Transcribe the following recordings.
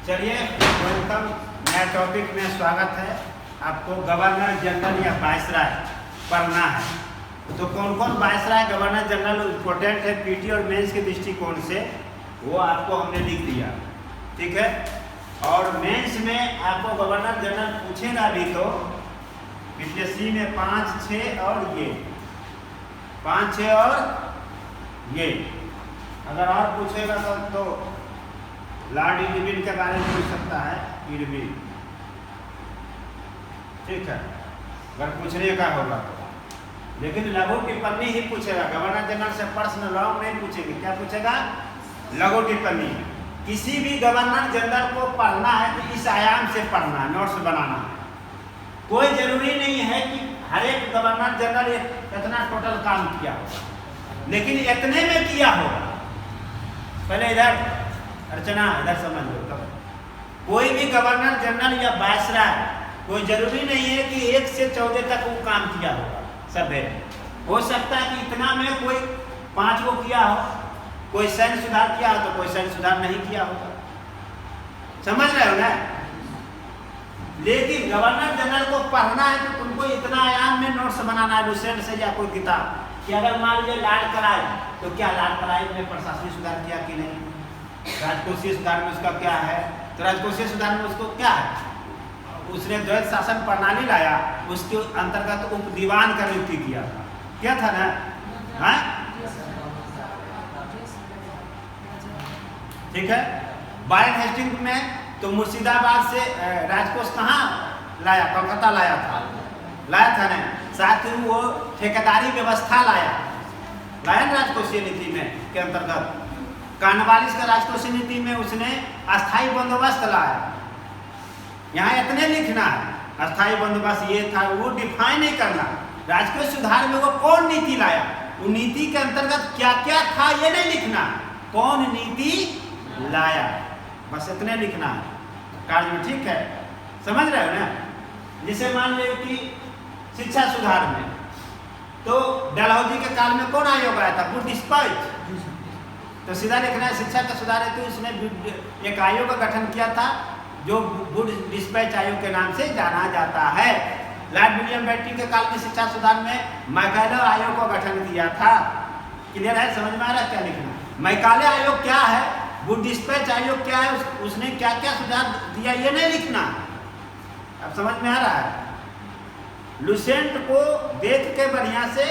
चलिए वेलकम। नया टॉपिक में स्वागत है। आपको गवर्नर जनरल या वायसराय पढ़ना है। तो कौन कौन वायसराय गवर्नर जनरल इम्पोर्टेंट है पीटी और मेंस के दृष्टिकोण से, वो आपको हमने लिख दिया, ठीक है। और मेंस में आपको गवर्नर जनरल पूछेगा भी तो पिछले सी में 5, 6 और ये 5, 6 और ये, अगर और पूछेगा तो लॉर्ड इरविन के बारे में पूछ सकता है, इरविन, ठीक है, अगर पूछने का होगा तो। लेकिन लघु टिप्पणी ही पूछेगा, गवर्नर जनरल से पर्सनल लॉ नहीं पूछेंगे। क्या पूछेगा? लघु टिप्पणी। किसी भी गवर्नर जनरल को पढ़ना है तो इस आयाम से पढ़ना है, नोट्स बनाना है। कोई जरूरी नहीं है कि हर एक गवर्नर जनरल कितना टोटल काम किया होगा, लेकिन इतने में किया होगा। पहले इधर अर्चना, इधर समझ लो। तब कोई भी गवर्नर जनरल या वायसराय, कोई जरूरी नहीं है कि 1 से 14 तक वो काम किया होगा। सब है, हो सकता है कि इतना में कोई 5 को किया हो, कोई सैन्य सुधार किया हो तो कोई सैन्य सुधार नहीं किया होगा। समझ रहे हो ना? लेकिन गवर्नर जनरल को पढ़ना है तो तुमको इतना आयाम में नोट्स बनाना है, लुसेंट से या कोई किताब, कि अगर मान लीजिए लॉर्ड क्लाइव, तो क्या लॉर्ड क्लाइव ने प्रशासनिक सुधार किया कि नहीं, राजकोषीय सुधार में उसका क्या है, तो राजकोषीय सुधार में उसको क्या है, उसने द्वैत शासन प्रणाली लाया, उसके अंतर्गत उप दीवान का नियुक्ति किया था। क्या था ना? हाँ, ठीक है। वारेन हेस्टिंग्स में तो मुर्शिदाबाद से राजकोष कहाँ लाया? कलकत्ता लाया था ना। साथ ही वो ठेकेदारी व्यवस्था लाया ना राजकोषीय नीति में के अंतर्गत। कॉर्नवालिस का राजकोषीय नीति में उसने अस्थायी बंदोबस्त लाया। यहाँ इतने लिखना है, अस्थायी बंदोबस्त ये था, वो डिफाइन नहीं करना। राजकोषीय सुधार में वो कौन नीति लाया, वो नीति के अंतर्गत क्या क्या था ये नहीं लिखना, कौन नीति लाया, बस इतने लिखना है कार्य में, ठीक है। समझ रहे हो ना? जैसे मान लो कि शिक्षा सुधार में तो डलहौजी के काल में कौन आयोग आया था? Wood dispatch. तो सीधा लिखना है शिक्षा का सुधार है तो उसने एक आयोग का गठन किया था जो वुड डिस्पैच आयोग के नाम से जाना जाता है। लॉर्ड विलियम बेंटिंक के काल में शिक्षा सुधार में मैकाले आयोग का गठन किया था। क्लियर है? समझ में आ रहा है क्या लिखना? मैकाले आयोग क्या है, वुड डिस्पैच आयोग क्या है, उसने क्या क्या सुधार दिया ये नहीं लिखना। अब समझ में आ रहा है? लुसेंट को देख के बढ़िया से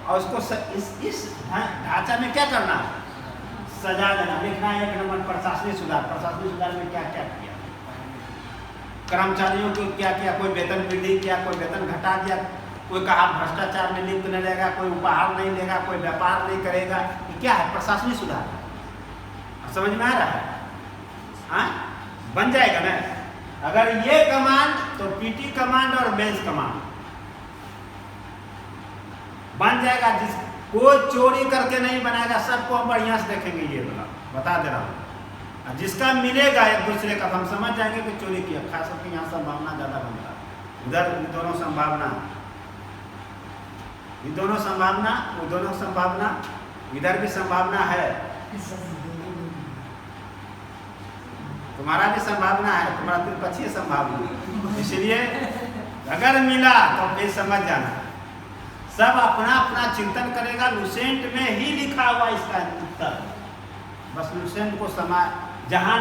और उसको इस ढांचा में क्या करना, सजा देना। लिखना है 1 नंबर प्रशासनिक सुधार। प्रशासनिक सुधार में क्या क्या किया, कर्मचारियों को क्या किया, कोई वेतन वृद्धि किया, कोई वेतन घटा दिया, कोई कहा भ्रष्टाचार में लिप्त नहीं रहेगा, कोई उपहार नहीं लेगा, कोई व्यापार नहीं करेगा। ये क्या है? प्रशासनिक सुधार। समझ में आ रहा है? हाँ, बन जाएगा ना। अगर ये कमांड तो पीटी कमांड और मेंस कमांड बन जाएगा। कोई चोरी करके नहीं बनाएगा, सबको हम बढ़िया से देखेंगे। ये बता दे रहा हूँ, जिसका मिलेगा एक दूसरे का हम समझ जाएंगे कि चोरी किया। खास करके यहाँ संभावना ज्यादा बनता है, उधर दोनों संभावना, ये दोनों संभावना, वो दोनों संभावना, इधर भी संभावना है, तुम्हारा भी संभावना है, तुम्हारा त्रिपक्षीय संभावना। इसलिए अगर मिला तो फिर समझ जाना, सब अपना अपना चिंतन करेगा। लुसेंट में ही लिखा हुआ इसका उत्तर, बस लुसेंट को समा जहां।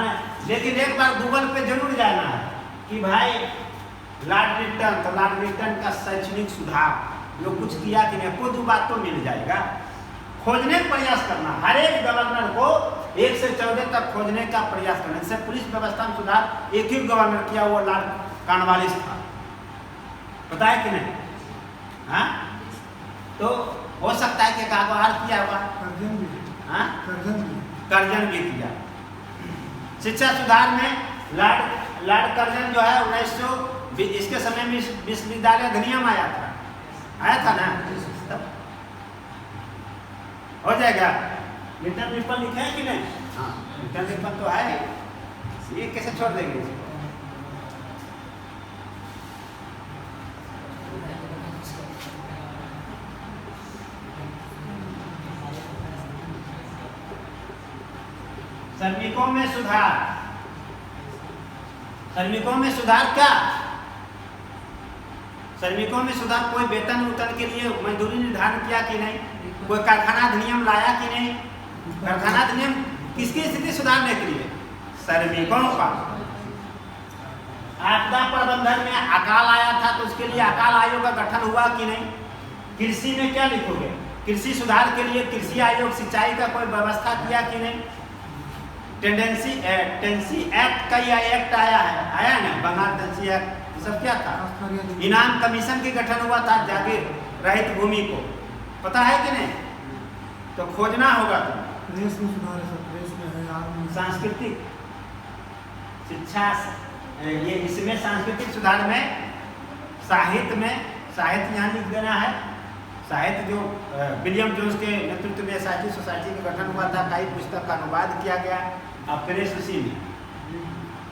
लेकिन एक बार गूगल पे जरूर जाना है कि भाई लॉर्ड रिटन, तो लॉर्ड रिटन का शैक्षणिक सुधार जो कुछ किया कि नहीं, कोई 2 बात तो मिल जाएगा। खोजने का प्रयास करना, हर एक गवर्नर को 1 से 14 तक खोजने का प्रयास करना। जैसे पुलिस व्यवस्था में सुधार एक ही गवर्नर किया, वो लॉर्ड कॉर्नवालिस था, पता है कि नहीं? हाँ, तो हो सकता है कि कागवार किया हुआ, कर्जन भी किया। शिक्षा सुधार में लॉर्ड कर्जन जो है 1900 इसके समय में विश्वविद्यालय अधिनियम आया था ना, तब हो जाएगा। रिटर्न पेपर लिखे हैं कि नहीं? हाँ, रिटर्न पेपर तो है, ये कैसे छोड़ देंगे? सैनिकों में सुधार, श्रमिकों में सुधार क्या? श्रमिकों में सुधार, कोई वेतन उतन के लिए मजदूरी निर्धारण किया कि नहीं? कोई कारखाना अधिनियम लाया कि नहीं? कारखाना अधिनियम किसकी स्थिति सुधारने के लिए? श्रमिकों का। आपदा प्रबंधन में अकाल आया था तो उसके लिए अकाल आयोग का गठन हुआ कि नहीं? कृषि में क्या लिखोगे? कृषि सुधार के लिए कृषि आयोग, सिंचाई का कोई व्यवस्था किया कि नहीं? टेंसी एक्ट का यह एक्ट आया ना, बंगाल टेंसी एक्ट, सब क्या था? इनाम कमीशन की गठन हुआ था जागीर रहित भूमि को, पता है कि नहीं? तो खोजना होगा। प्रेस में सुधार है, प्रेस में है यार। सांस्कृतिक शिक्षा, ये इसमें सांस्कृतिक सुधार में साहित्य यहाँ लिख देना है। साहित्य जो विलियम जोन्स के नेतृत्व में साहित्य सोसाइटी का गठन हुआ था, कई पुस्तक का अनुवाद किया गया। अब प्रेस उसी में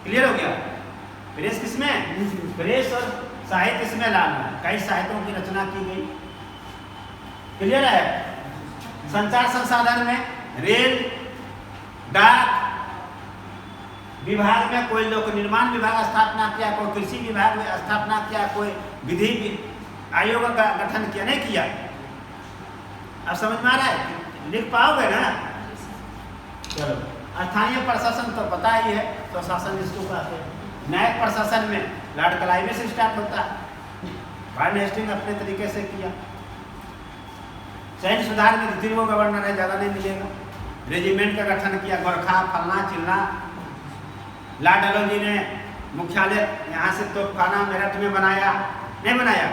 क्लियर हो गया। प्रेस किसमें? प्रेस और साहित्य इसमें लाना है। कई साहित्यों की रचना की गई, क्लियर है। संचार संसाधन में रेल, डाक विभाग में कोई लोक निर्माण विभाग स्थापना किया, कोई कृषि विभाग स्थापना किया, कोई विधि आयोग का गठन किया, नहीं किया? अब समझ में आ रहा है? लिख पाओगे ना? चलो, स्थानीय प्रशासन तो पता ही है, तो शासन इसको कहते हैं। न्यायिक प्रशासन में लॉर्ड क्लाइवे से स्टार्ट होता है, वार्न हेस्टिंग अपने तरीके से किया। सैन्य सुधार में 3 गवर्नर है, ज़्यादा नहीं मिलेगा। रेजिमेंट का गठन किया, गोरखा फलना चिलना। लॉर्ड डलहौजी ने मुख्यालय यहाँ से तोपखाना मेरठ में बनाया, नहीं बनाया?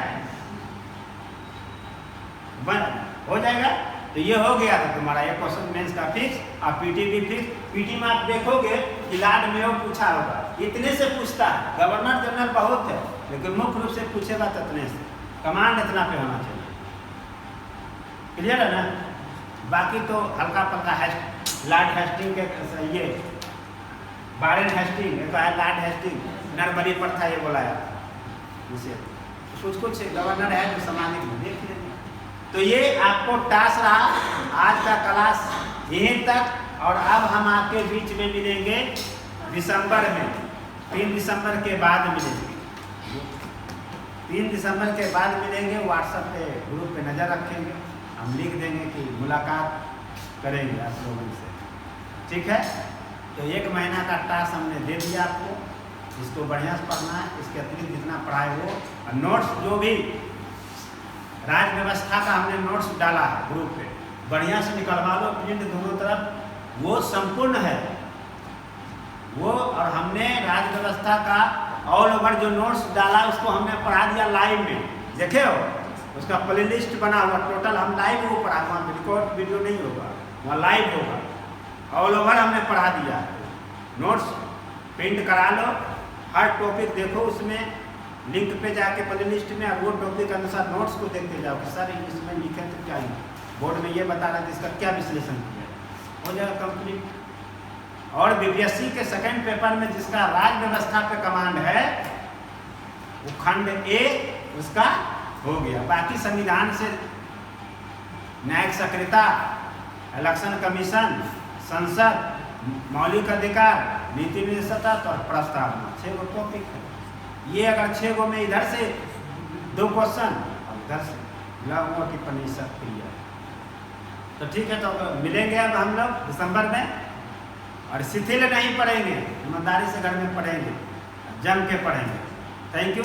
हो जाएगा। तो ये हो गया था तुम्हारा ये क्वेश्चन मेंस का फिक्स और पीटी भी फिक्स। पीटी में आप देखोगे कि लॉर्ड मेयो पूछा होगा, इतने से पूछता है। गवर्नर जनरल बहुत है, लेकिन मुख्य रूप से पूछेगा तो इतने से, कमांड इतना पे होना चाहिए। क्लियर है ना? बाकी तो हल्का पल्का है। लॉर्ड हेस्टिंग के ये वारेन हेस्टिंग, एक है लॉर्ड हेस्टिंग, नरबली पर था, ये बोलाया उसे। कुछ गवर्नर है जो सामान्य देख लेंगे। तो ये आपको टास्क रहा आज का क्लास यहीं तक, और अब हम आपके बीच में मिलेंगे दिसंबर में। 3 दिसंबर के बाद मिलेंगे, 3 दिसंबर के बाद मिलेंगे। व्हाट्सएप पे ग्रुप पे नज़र रखेंगे, हम लिख देंगे कि मुलाकात करेंगे आप लोगों से, ठीक है? तो 1 महीना का टास्क हमने दे दिया आपको, इसको बढ़िया से पढ़ना है। इसके अतिरिक्त जितना पढ़ाए वो, और नोट्स जो भी राज्य व्यवस्था का हमने नोट्स डाला है ग्रुप पे, बढ़िया से निकलवा लो, प्रिंट दोनों तरफ, वो संपूर्ण है वो। और हमने राज्य व्यवस्था का ऑल ओवर जो नोट्स डाला उसको हमने पढ़ा दिया लाइव में, देखे हो? उसका प्ले लिस्ट बना हुआ, टोटल हम लाइव वो पढ़ा, वहाँ रिकॉर्ड वीडियो नहीं होगा, वहाँ लाइव होगा। ऑल ओवर हमने पढ़ा दिया। नोट्स प्रिंट करा लो, हर टॉपिक देखो, उसमें लिंक पे जाके प्ले लिस्ट में, और वो टॉपिक के अनुसार नोट्स को देखते जाओ कि सर इसमें लिखे तो क्या है, बोर्ड में ये बता रहा है, इसका क्या विश्लेषण किया, हो जाएगा कंप्लीट। और बीपीएससी के सेकंड पेपर में जिसका राज्य व्यवस्था पे कमांड है वो खंड ए उसका हो गया। बाकी संविधान से न्यायिक सक्रियता, इलेक्शन कमीशन, संसद, मौलिक अधिकार, नीति निर्देशकता और प्रस्तावना, 6 गो टॉपिक है। ये अगर 6 गो में इधर से 2 क्वेश्चन और इधर से लागू टिप्पणी सब क्लियर, तो ठीक है। तो मिलेंगे अब हम लोग दिसंबर में, और शिथिल नहीं पढ़ेंगे, ईमानदारी से घर में पढ़ेंगे, जम के पढ़ेंगे। Thank you.